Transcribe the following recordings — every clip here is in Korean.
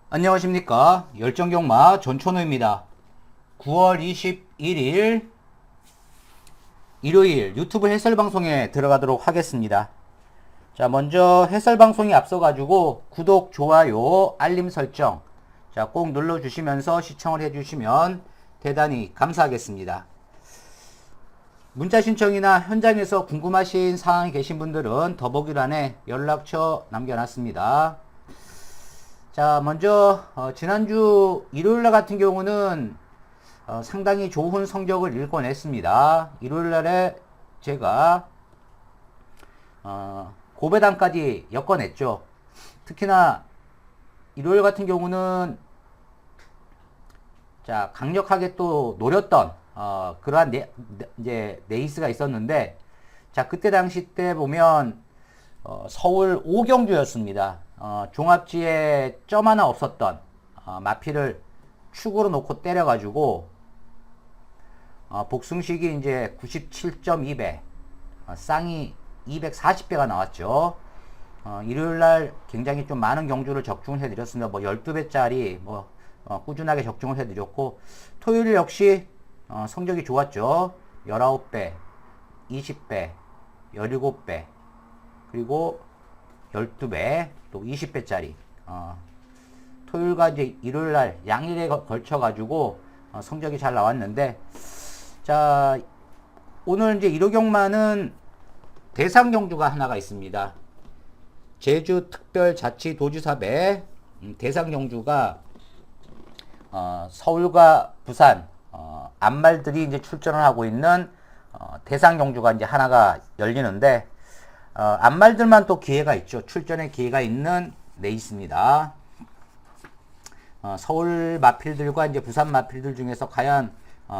안녕하십니까. 열정경마 전천후입니다. 9월 21일 일요일 유튜브 해설방송에 들어가도록 하겠습니다. 자, 먼저 해설방송이 앞서가지고 구독, 좋아요, 알림 설정 꼭 눌러주시면서 시청을 해주시면 대단히 감사하겠습니다. 문자 신청이나 현장에서 궁금하신 사항이 계신 분들은 더보기란에 연락처 남겨놨습니다. 자, 먼저 지난주 일요일날 같은 경우는 상당히 좋은 성적을 읽어냈습니다. 일요일날에 제가 고배당까지 엮어냈죠. 특히나 일요일 같은 경우는 자, 강력하게 또 노렸던 그러한 이제 네이스가 있었는데, 자, 그때 당시 때 보면 서울 오경주였습니다. 종합지에 점 하나 없었던 마피를 축으로 놓고 때려가지고 복승식이 이제 97.2배, 쌍이 240배가 나왔죠. 일요일날 굉장히 좀 많은 경주를 적중을 해드렸습니다. 뭐 12배짜리 꾸준하게 적중을 해드렸고, 토요일 역시 성적이 좋았죠. 19배, 20배, 17배, 그리고 12배, 또 20배짜리. 토요일과 이제 일요일날 양일에 걸쳐가지고 성적이 잘 나왔는데, 자, 오늘 이제 1호 경마는 대상 경주가 하나가 있습니다. 제주특별자치도지사배 대상 경주가 서울과 부산 암말들이 이제 출전을 하고 있는 대상 경주가 이제 하나가 열리는데, 암말들만 또 기회가 있죠. 출전의 기회가 있는 레이스입니다. 서울 마필들과 이제 부산 마필들 중에서 과연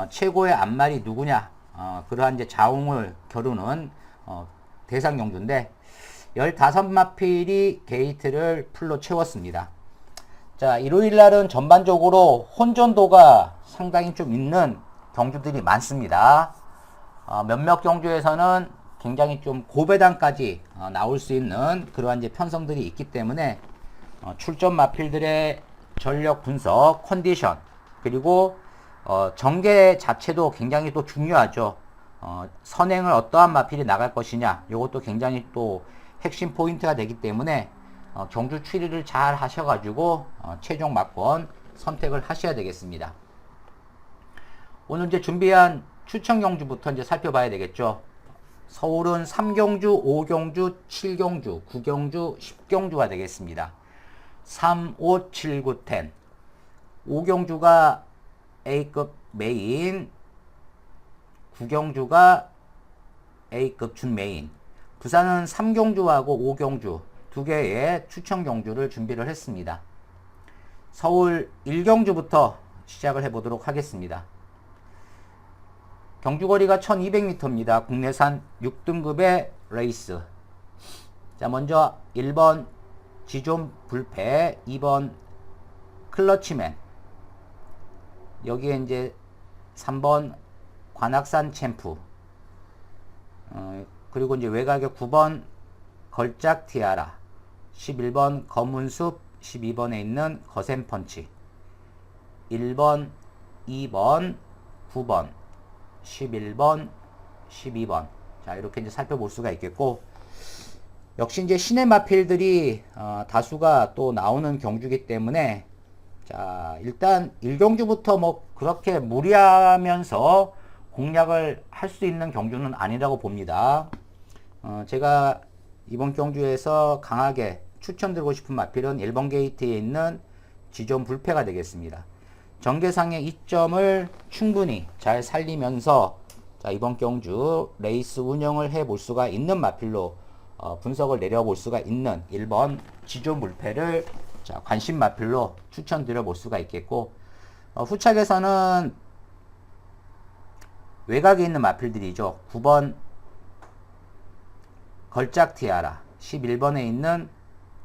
최고의 암말이 누구냐, 그러한 이제 자웅을 겨루는 대상 경주인데, 15마필이 게이트를 풀로 채웠습니다. 자, 일요일날은 전반적으로 혼전도가 상당히 좀 있는 경주들이 많습니다. 몇몇 경주에서는 굉장히 좀 고배당까지 나올 수 있는 그러한 이제 편성들이 있기 때문에 출전 마필들의 전력 분석, 컨디션, 그리고 전개 자체도 굉장히 또 중요하죠. 선행을 어떠한 마필이 나갈 것이냐, 이것도 굉장히 또 핵심 포인트가 되기 때문에 경주 추리를 잘 하셔가지고 최종 막권 선택을 하셔야 되겠습니다. 오늘 이제 준비한 추천 경주부터 이제 살펴봐야 되겠죠. 서울은 3경주, 5경주, 7경주, 9경주, 10경주가 되겠습니다. 3, 5, 7, 9, 10. 5경주가 A급 메인, 9경주가 A급 준메인. 부산은 3경주하고 5경주 두 개의 추천 경주를 준비를 했습니다. 서울 1경주부터 시작을 해보도록 하겠습니다. 경주거리가 1200m입니다. 국내산 6등급의 레이스. 자, 먼저 1번 지존 불패, 2번 클러치맨, 여기에 이제 3번 관악산 챔프, 그리고 이제 외곽에 9번 걸작 티아라, 11번 검은숲, 12번에 있는 거센 펀치, 1번, 2번, 9번, 11번, 12번. 자, 이렇게 이제 살펴볼 수가 있겠고, 역시 이제 신의 마필들이 다수가 또 나오는 경주기 때문에, 자, 일단 1경주부터 뭐 그렇게 무리하면서 공략을 할 수 있는 경주는 아니라고 봅니다. 제가 이번 경주에서 강하게 추천드리고 싶은 마필은 1번 게이트에 있는 지존 불패가 되겠습니다. 전개상의 이점을 충분히 잘 살리면서, 자, 이번 경주 레이스 운영을 해볼 수가 있는 마필로 분석을 내려볼 수가 있는 1번 지존 불패를 자, 관심 마필로 추천드려 볼 수가 있겠고, 후착에서는 외곽에 있는 마필들이죠. 9번 걸작 티아라, 11번에 있는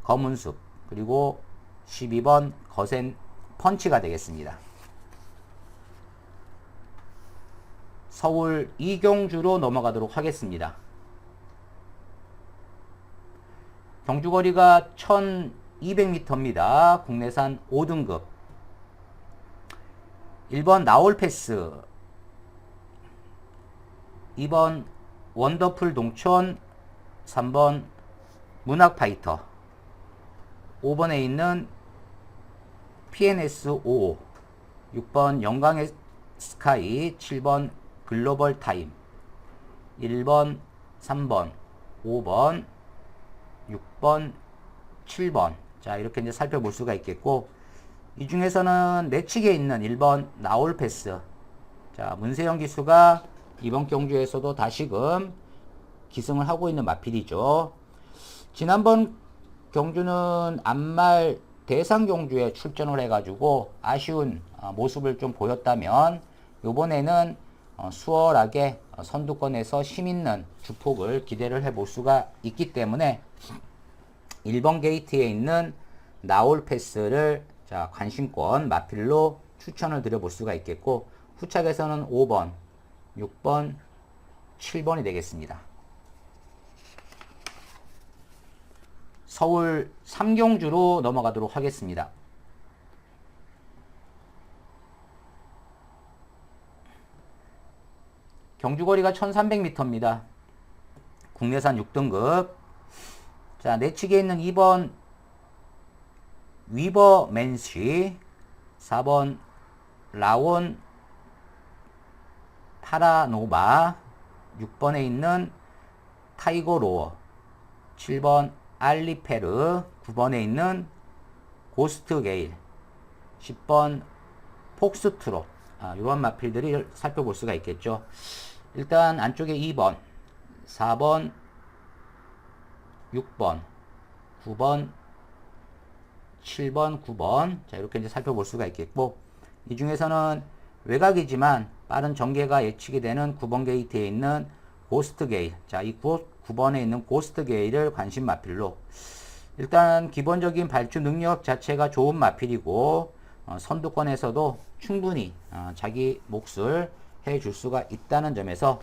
검은숲, 그리고 12번 거센 펀치가 되겠습니다. 서울 2경주로 넘어가도록 하겠습니다. 경주거리가 200m입니다. 국내산 5등급. 1번 나올패스, 2번 원더풀 동촌, 3번 문학파이터, 5번에 있는 PNS55, 6번 영광의 스카이, 7번 글로벌 타임, 1번, 3번, 5번, 6번, 7번. 자, 이렇게 이제 살펴볼 수가 있겠고, 이 중에서는 내측에 있는 1번 나올패스. 자, 문세영 기수가 이번 경주에서도 다시금 기승을 하고 있는 마필이죠. 지난번 경주는 안말 대상 경주에 출전을 해가지고 아쉬운 모습을 좀 보였다면, 요번에는 수월하게 선두권에서 힘있는 주폭을 기대를 해볼 수가 있기 때문에 1번 게이트에 있는 나올패스를 자, 관심권 마필로 추천을 드려볼 수가 있겠고, 후착에서는 5번, 6번, 7번이 되겠습니다. 서울 3경주로 넘어가도록 하겠습니다. 경주거리가 1300m입니다. 국내산 6등급. 자, 내측에 있는 2번 위버맨시, 4번 라온 파라노바, 6번에 있는 타이거로어, 7번 알리페르, 9번에 있는 고스트게일, 10번 폭스트롯. 이런 마필들이 살펴볼 수가 있겠죠. 일단 안쪽에 2번, 4번, 6번, 9번, 7번, 9번. 자, 이렇게 이제 살펴볼 수가 있겠고, 이 중에서는 외곽이지만 빠른 전개가 예측이 되는 9번 게이트에 있는 고스트 게일. 자, 이 9번에 있는 고스트 게일을 관심 마필로, 일단 기본적인 발주 능력 자체가 좋은 마필이고, 선두권에서도 충분히 자기 몫을 해줄 수가 있다는 점에서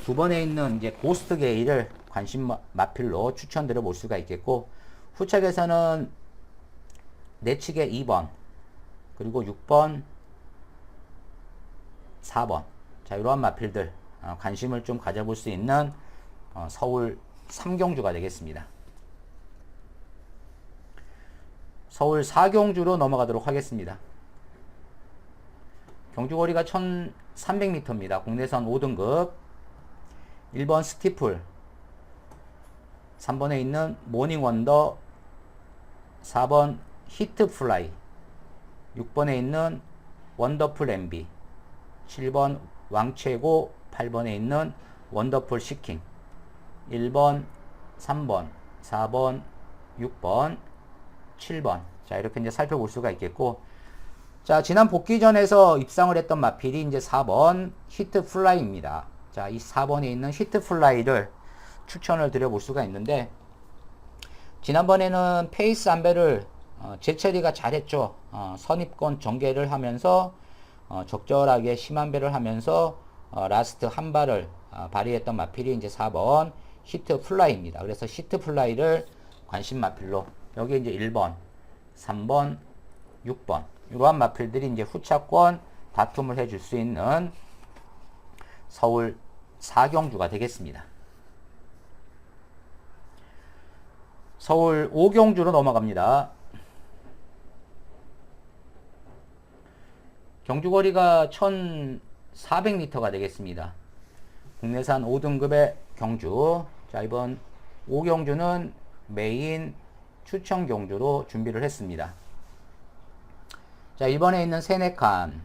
9번에 있는 이제 고스트 게일을 관심 마필로 추천드려 볼 수가 있겠고, 후착에서는 내측에 2번, 그리고 6번, 4번. 자, 이러한 마필들 관심을 좀 가져볼 수 있는 서울 3경주가 되겠습니다. 서울 4경주로 넘어가도록 하겠습니다. 경주거리가 1300m입니다. 국내선 5등급. 1번 스티플, 3번에 있는 모닝원더, 4번 히트플라이, 6번에 있는 원더풀 MB, 7번 왕최고, 8번에 있는 원더풀 시킹, 1번, 3번, 4번, 6번, 7번. 자, 이렇게 이제 살펴볼 수가 있겠고, 자, 지난 복귀전에서 입상을 했던 마필이 이제 4번 히트플라이입니다. 자, 이 4번에 있는 히트플라이를 추천을 드려볼 수가 있는데, 지난번에는 페이스 안배를 제철이가 잘했죠. 선입권 전개를 하면서 적절하게 심한배를 하면서 라스트 한 발을 발휘했던 마필이 이제 4번 히트플라이입니다. 그래서 히트플라이를 관심 마필로, 여기 이제 1번, 3번, 6번 이러한 마필들이 이제 후차권 다툼을 해줄 수 있는 서울 4경주가 되겠습니다. 서울 5경주로 넘어갑니다. 경주거리가 1400m가 되겠습니다. 국내산 5등급의 경주. 자, 이번 5경주는 메인 추천 경주로 준비를 했습니다. 자, 1번에 있는 세네칸,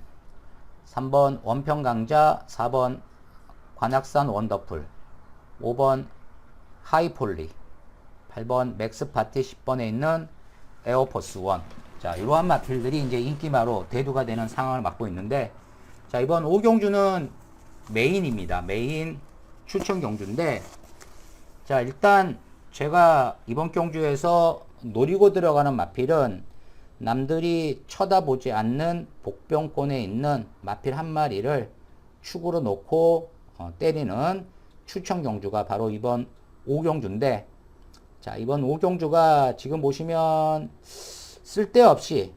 3번 원평강자, 4번 관악산 원더풀, 5번 하이폴리, 8번 맥스파티, 10번에 있는 에어포스 원. 자, 이러한 마필들이 이제 인기마로 대두가 되는 상황을 맞고 있는데, 자, 이번 5경주는 메인입니다. 메인 추천 경주인데, 자, 일단 제가 이번 경주에서 노리고 들어가는 마필은 남들이 쳐다보지 않는 복병권에 있는 마필 한 마리를 축으로 놓고 때리는 추천 경주가 바로 이번 5경주인데, 자, 이번 5경주가 지금 보시면 쓸데없이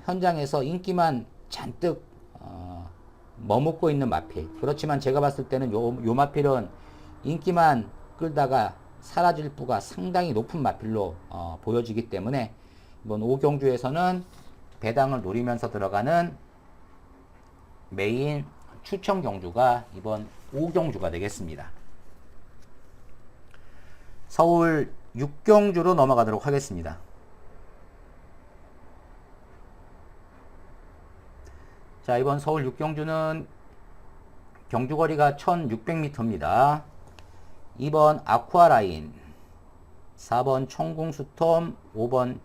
현장에서 인기만 잔뜩 머뭇고 있는 마필. 그렇지만 제가 봤을 때는 요 마필은 인기만 끌다가 사라질 부가 상당히 높은 마필로 보여지기 때문에 이번 5경주에서는 배당을 노리면서 들어가는 메인 추천 경주가 이번 5경주가 되겠습니다. 서울 6경주로 넘어가도록 하겠습니다. 자, 이번 서울 6경주는 경주거리가 1600m입니다. 2번 아쿠아라인, 4번 청궁수톰, 5번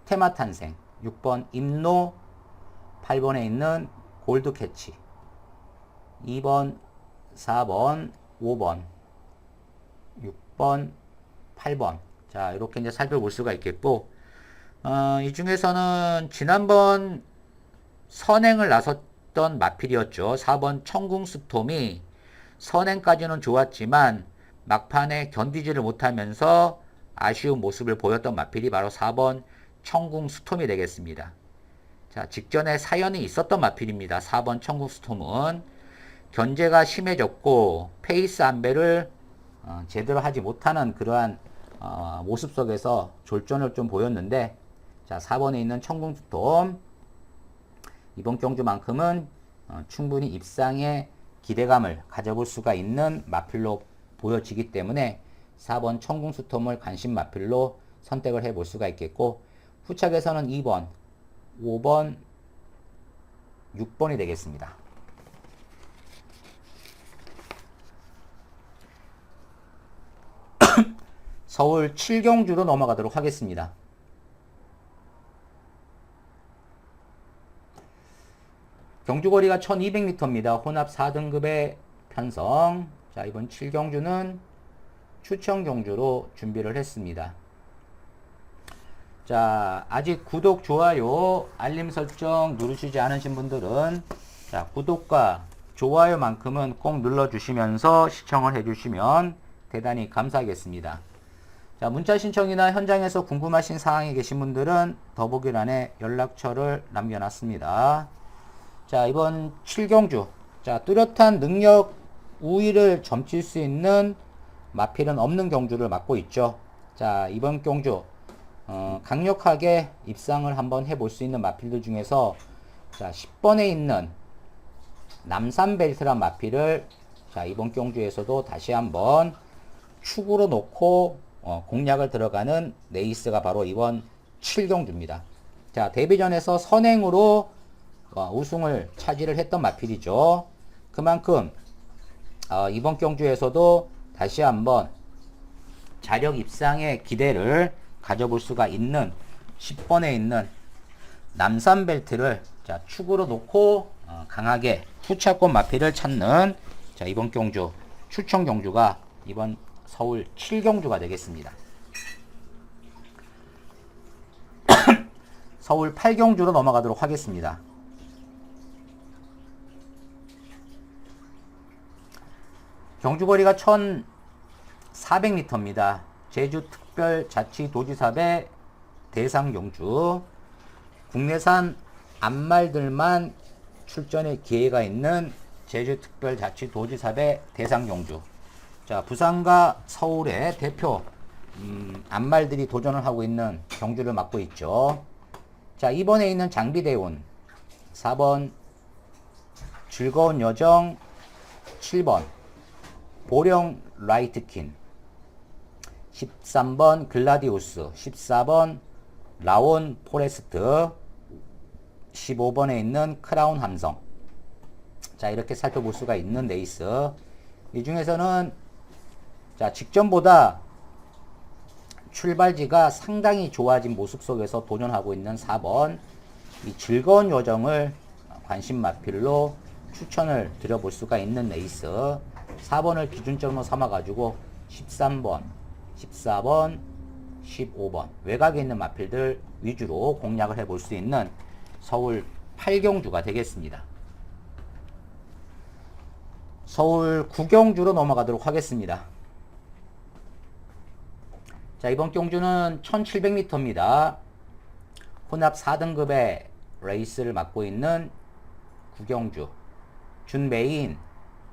테마탄생, 6번 임노, 8번에 있는 골드캐치, 2번, 4번, 5번, 6번, 8번. 자, 이렇게 이제 살펴볼 수가 있겠고, 이 중에서는 지난번 선행을 나섰던 마필이었죠. 4번 청궁수톰이 선행까지는 좋았지만 막판에 견디지를 못하면서 아쉬운 모습을 보였던 마필이 바로 4번 청궁수톰이 되겠습니다. 자, 직전에 사연이 있었던 마필입니다. 4번 청궁수톰은 견제가 심해졌고 페이스 안배를 제대로 하지 못하는 그러한 모습 속에서 졸전을 좀 보였는데, 자, 4번에 있는 청궁수톰 이번 경주만큼은 충분히 입상에 기대감을 가져볼 수가 있는 마필로 보여지기 때문에 4번 청궁수톰을 관심 마필로 선택을 해볼 수가 있겠고, 후착에서는 2번, 5번, 6번이 되겠습니다. 서울 7경주로 넘어가도록 하겠습니다. 경주거리가 1200m입니다. 혼합 4등급의 편성. 자, 이번 7경주는 추천 경주로 준비를 했습니다. 자, 아직 구독, 좋아요, 알림 설정 누르시지 않으신 분들은 자, 구독과 좋아요만큼은 꼭 눌러주시면서 시청을 해주시면 대단히 감사하겠습니다. 자, 문자 신청이나 현장에서 궁금하신 사항이 계신 분들은 더보기란에 연락처를 남겨놨습니다. 자, 이번 7경주. 자, 뚜렷한 능력 우위를 점칠 수 있는 마필은 없는 경주를 맡고 있죠. 자, 이번 경주 강력하게 입상을 한번 해볼 수 있는 마필들 중에서 자, 10번에 있는 남산벨트란 마필을 자, 이번 경주에서도 다시 한번 축으로 놓고 공략을 들어가는 레이스가 바로 이번 7경주입니다. 자, 데뷔전에서 선행으로 우승을 차지를 했던 마필이죠. 그만큼 이번 경주에서도 다시 한번 자력 입상의 기대를 가져볼 수가 있는 10번에 있는 남산벨트를 자, 축으로 놓고 강하게 후차권 마필을 찾는 자, 이번 경주 추천 경주가 이번 서울 7경주가 되겠습니다. 서울 8경주로 넘어가도록 하겠습니다. 경주거리가 1400m입니다. 제주특별자치도지사배 대상경주. 국내산 암말들만 출전의 기회가 있는 제주특별자치도지사배 대상경주. 자, 부산과 서울의 대표 암말들이 도전을 하고 있는 경주를 맡고 있죠. 자, 이번에 있는 장비대운 4번 즐거운 여정, 7번 보령 라이트킨, 13번 글라디우스, 14번 라온 포레스트, 15번에 있는 크라운 함성. 자, 이렇게 살펴볼 수가 있는 레이스. 이 중에서는 자, 직전보다 출발지가 상당히 좋아진 모습 속에서 도전하고 있는 4번 이 즐거운 여정을 관심 마필로 추천을 드려볼 수가 있는 레이스. 4번을 기준점으로 삼아가지고 13번, 14번, 15번 외곽에 있는 마필들 위주로 공략을 해볼 수 있는 서울 8경주가 되겠습니다. 서울 9경주로 넘어가도록 하겠습니다. 자, 이번 경주는 1700m입니다. 혼합 4등급의 레이스를 맡고 있는 구경주, 준메인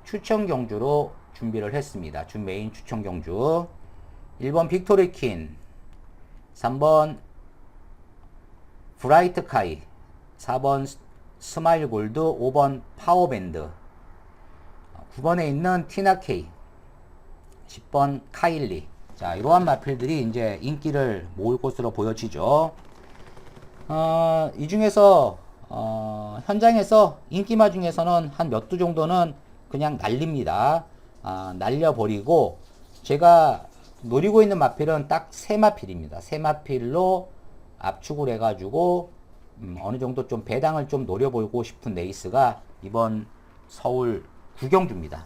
추천 경주로 준비를 했습니다. 준메인 추천 경주. 1번 빅토리킨, 3번 브라이트 카이, 4번 스마일 골드, 5번 파워밴드, 9번에 있는 티나케이, 10번 카일리. 자, 이러한 마필들이 이제 인기를 모을 것으로 보여지죠. 이 중에서 현장에서 인기마 중에서는 한 몇 두 정도는 그냥 날립니다. 날려버리고, 제가 노리고 있는 마필은 딱 세 마필입니다. 세 마필로 압축을 해가지고 어느 정도 좀 배당을 좀 노려보고 싶은 레이스가 이번 서울 구경주입니다.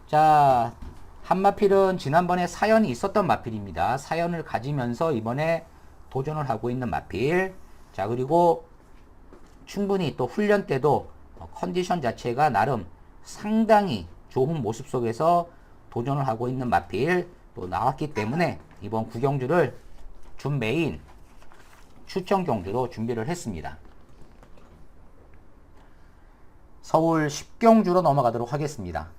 자, 한 마필은 지난번에 사연이 있었던 마필입니다. 사연을 가지면서 이번에 도전을 하고 있는 마필. 자, 그리고 충분히 또 훈련 때도 컨디션 자체가 나름 상당히 좋은 모습 속에서 도전을 하고 있는 마필 또 나왔기 때문에 이번 구경주를 준메인 추천 경주로 준비를 했습니다. 서울 10경주로 넘어가도록 하겠습니다.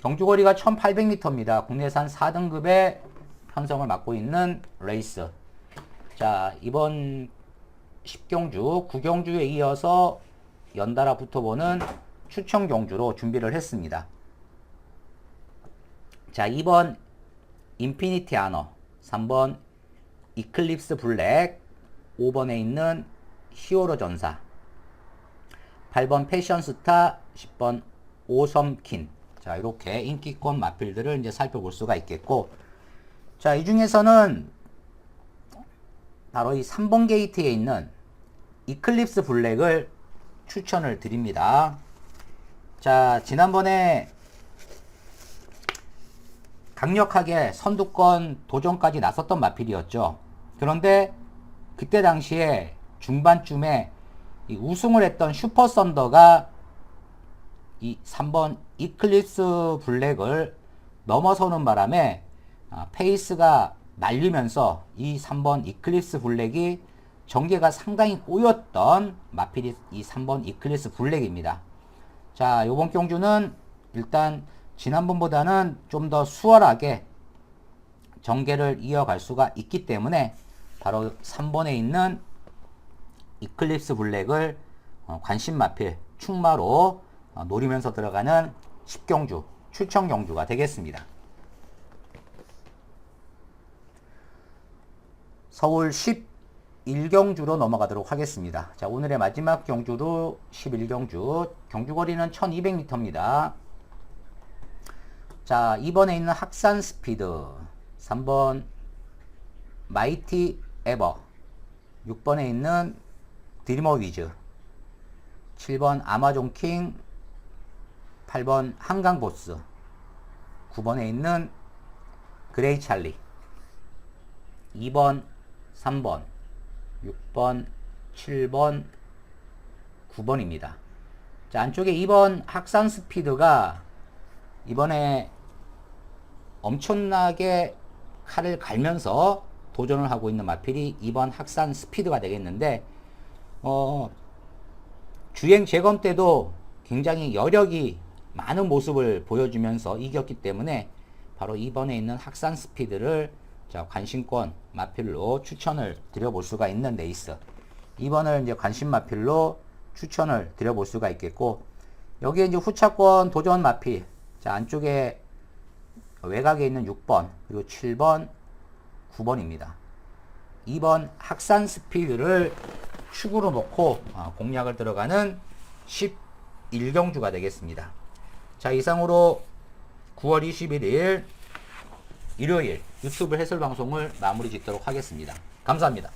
경주거리가 1800m입니다. 국내산 4등급의 편성을 맡고 있는 레이스. 자, 이번 10경주, 9경주에 이어서 연달아 붙어보는 추천 경주로 준비를 했습니다. 자, 2번 인피니티 아너, 3번 이클립스 블랙, 5번에 있는 히어로 전사, 8번 패션스타, 10번 오섬킨. 자, 이렇게 인기권 마필들을 이제 살펴볼 수가 있겠고, 자, 이 중에서는 바로 이 3번 게이트에 있는 이클립스 블랙을 추천을 드립니다. 자, 지난번에 강력하게 선두권 도전까지 나섰던 마필이었죠. 그런데 그때 당시에 중반쯤에 이 우승을 했던 슈퍼 썬더가 이 3번 이클립스 블랙을 넘어서는 바람에 페이스가 날리면서 이 3번 이클립스 블랙이 전개가 상당히 꼬였던 마필이 이 3번 이클립스 블랙입니다. 자, 요번 경주는 일단 지난번보다는 좀 더 수월하게 전개를 이어갈 수가 있기 때문에 바로 3번에 있는 이클립스 블랙을 관심 마필 충마로 노리면서 들어가는 10경주 추천 경주가 되겠습니다. 서울 11경주로 넘어가도록 하겠습니다. 자, 오늘의 마지막 경주도 11경주. 경주거리는 1200m입니다. 자, 2번에 있는 학산 스피드, 3번 마이티 에버, 6번에 있는 드리머 위즈, 7번 아마존 킹, 8번 한강 보스, 9번에 있는 그레이 찰리, 2번, 3번, 6번, 7번, 9번입니다. 자, 안쪽에 2번 학산 스피드가 이번에 엄청나게 칼을 갈면서 도전을 하고 있는 마필이 2번 학산 스피드가 되겠는데, 주행 재검 때도 굉장히 여력이 많은 모습을 보여주면서 이겼기 때문에 바로 2번에 있는 학산 스피드를 자, 관심권 마필로 추천을 드려볼 수가 있는 레이스. 2번을 이제 관심 마필로 추천을 드려볼 수가 있겠고, 여기에 이제 후차권 도전 마필. 자, 안쪽에 외곽에 있는 6번, 그리고 7번, 9번입니다. 2번 학산 스피드를 축으로 놓고 공략을 들어가는 11경주가 되겠습니다. 자, 이상으로 9월 21일 일요일 유튜브 해설 방송을 마무리 짓도록 하겠습니다. 감사합니다.